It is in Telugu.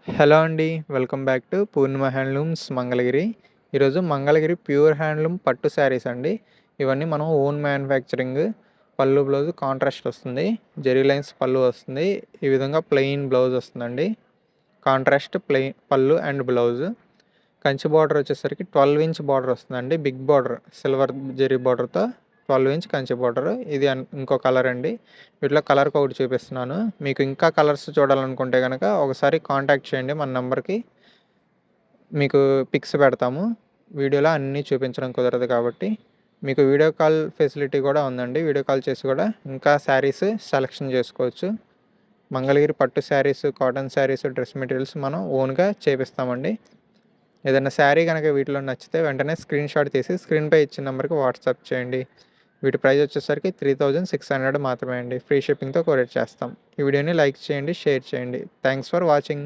హలో అండి. Welcome back to Purnima handlooms Mangalagiri. ఈరోజు మంగళగిరి ప్యూర్ హ్యాండ్లూమ్ పట్టు శారీస్ అండి. ఇవన్నీ మనం ఓన్ మ్యానుఫ్యాక్చరింగ్. పళ్ళు బ్లౌజ్ కాంట్రాస్ట్ వస్తుంది. జెరీ లైన్స్ పళ్ళు వస్తుంది. ఈ విధంగా ప్లెయిన్ బ్లౌజ్ వస్తుందండి. కాంట్రాస్ట్ ప్లెయిన్ పళ్ళు అండ్ బ్లౌజ్. కంచి బార్డర్ వచ్చేసరికి 12 ఇంచ్ బార్డర్ వస్తుందండి. బిగ్ బార్డర్ సిల్వర్ జెరీ బార్డర్తో 12 ఇంచ్ కంచి బార్డర్. ఇది ఇంకో కలర్ అండి. వీటిలో కలర్ ఒకటి చూపిస్తున్నాను. మీకు ఇంకా కలర్స్ చూడాలనుకుంటే కనుక ఒకసారి కాంటాక్ట్ చేయండి మన నెంబర్కి. మీకు పిక్స్ పెడతాము. వీడియోలో అన్నీ చూపించడం కుదరదు కాబట్టి మీకు వీడియో కాల్ ఫెసిలిటీ కూడా ఉందండి. వీడియో కాల్ చేసి కూడా ఇంకా శారీస్ సెలెక్షన్ చేసుకోవచ్చు. మంగళగిరి పట్టు saris, cotton saris, dress materials మనం ఓన్గా చేపిస్తామండి. ఏదైనా శారీ కనుక వీటిలో నచ్చితే వెంటనే స్క్రీన్ షాట్ తీసి స్క్రీన్పై ఇచ్చిన నెంబర్కి వాట్సాప్ చేయండి. వీటి ప్రైస్ వచ్చేసరికి 3600 మాత్రమే అండి. ఫ్రీ షిప్పింగ్తో కొరియర్ చేస్తాం. ఈ వీడియోని లైక్ చేయండి, షేర్ చేయండి. Thanks for watching.